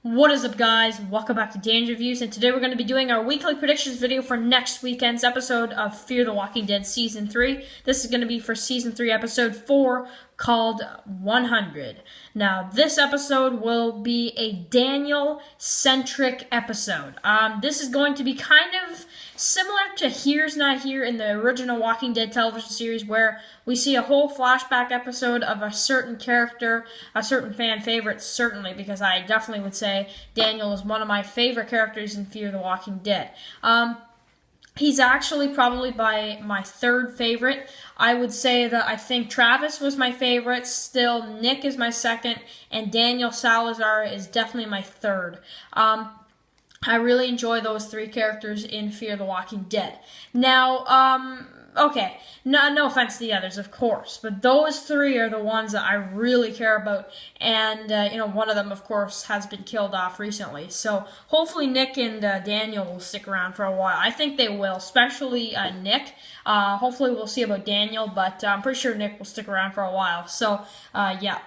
What is up, guys? Welcome back to Danger Reviews, and today we're going to be doing our weekly predictions video for next weekend's episode of Fear the Walking Dead Season 3. This is going to be for Season 3, Episode 4, called 100. Now, this episode will be a Daniel-centric episode. This is going to be kind of similar to Here's Not Here in the original Walking Dead television series, where we see a whole flashback episode of a certain character, a certain fan favorite, certainly, because I definitely would say Daniel is one of my favorite characters in Fear the Walking Dead. He's actually probably my third favorite. I would say that I think Travis was my favorite, still Nick is my second, and Daniel Salazar is definitely my third. I really enjoy those three characters in Fear the Walking Dead. Now, okay, no offense to the others, of course, but those three are the ones that I really care about, and, one of them, of course, has been killed off recently, so hopefully Nick and Daniel will stick around for a while. I think they will, especially Nick. Hopefully we'll see about Daniel, but I'm pretty sure Nick will stick around for a while, so, yeah.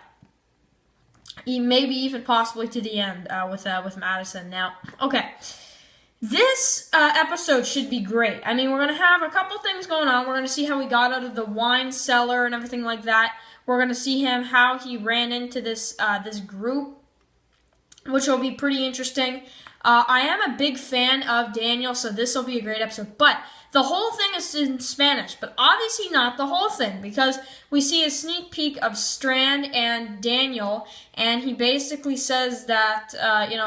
Maybe even possibly to the end with Madison. Now, okay, this episode should be great. I mean, we're going to have a couple things going on. We're going to see how he got out of the wine cellar and everything like that. We're going to see how he ran into this group, which will be pretty interesting. I am a big fan of Daniel, so this will be a great episode. But the whole thing is in Spanish, but obviously not the whole thing, because we see a sneak peek of Strand and Daniel, and he basically says that,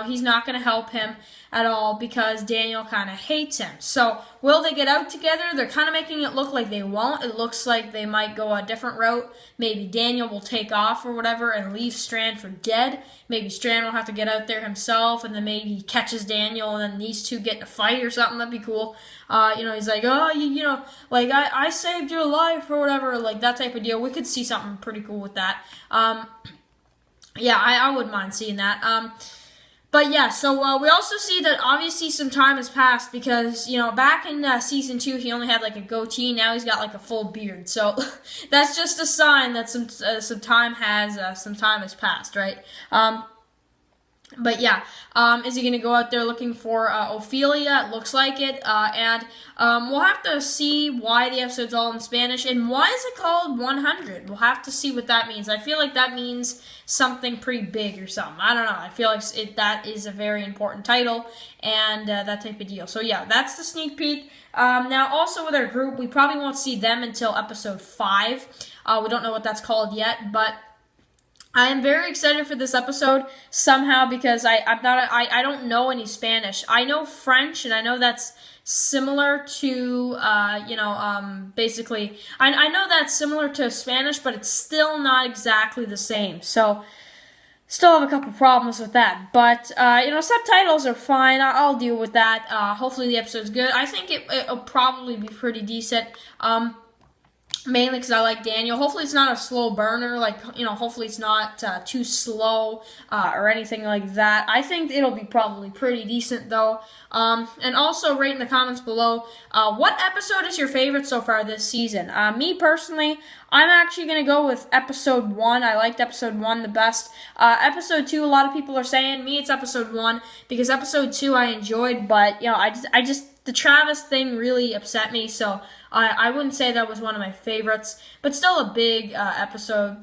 he's not going to help him at all because Daniel kind of hates him. So, will they get out together? They're kind of making it look like they won't. It looks like they might go a different route. Maybe Daniel will take off or whatever and leave Strand for dead. Maybe Strand will have to get out there himself, and then maybe he catches Daniel, and then these two get in a fight or something. That'd be cool. He's like, oh, I saved your life or whatever, like that type of deal. We could see something pretty cool with that. I wouldn't mind seeing that. But yeah, so we also see that obviously some time has passed because, back in Season 2, he only had like a goatee. Now he's got like a full beard. So that's just a sign that some time has passed, right? But yeah, is he going to go out there looking for Ophelia? It looks like it. And we'll have to see why the episode's all in Spanish. And why is it called 100? We'll have to see what that means. I feel like that means something pretty big or something. I don't know. I feel like that is a very important title and that type of deal. So yeah, that's the sneak peek. Now, also with our group, we probably won't see them until episode 5. We don't know what that's called yet, but I am very excited for this episode somehow because I don't know any Spanish. I know French, and I know that's similar to basically I know that's similar to Spanish, but it's still not exactly the same. So still have a couple problems with that, but subtitles are fine. I'll deal with that. Hopefully the episode's good. I think it'll probably be pretty decent. Mainly because I like Daniel. Hopefully it's not a slow burner, hopefully it's not too slow or anything like that. I think it'll be probably pretty decent, though. And also, rate in the comments below, what episode is your favorite so far this season? Me, personally, I'm actually going to go with Episode 1. I liked Episode 1 the best. Episode 2, a lot of people are saying. Me, it's Episode 1, because Episode 2 I enjoyed, but, the Travis thing really upset me, so I wouldn't say that was one of my favorites, but still a big episode.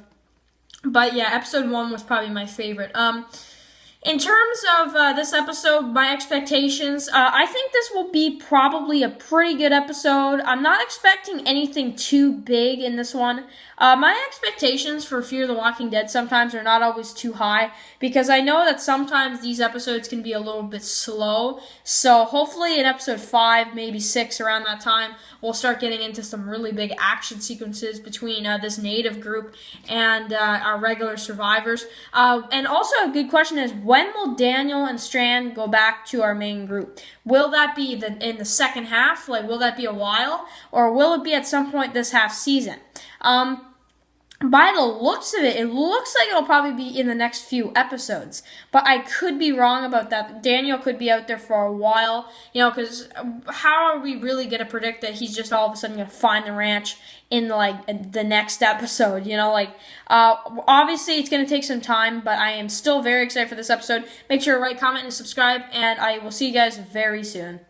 But yeah, Episode 1 was probably my favorite. In terms of this episode, my expectations, I think this will be probably a pretty good episode. I'm not expecting anything too big in this one. My expectations for Fear the Walking Dead sometimes are not always too high, because I know that sometimes these episodes can be a little bit slow. So hopefully in episode 5, maybe 6, around that time, we'll start getting into some really big action sequences between this native group and our regular survivors. And also a good question is, when will Daniel and Strand go back to our main group? Will that be in the second half? Will that be a while? Or will it be at some point this half season? by the looks of it, it looks like it'll probably be in the next few episodes. But I could be wrong about that. Daniel could be out there for a while, because how are we really going to predict that he's just all of a sudden going to find the ranch in the next episode? Obviously it's going to take some time, but I am still very excited for this episode. Make sure to write, comment, and subscribe, and I will see you guys very soon.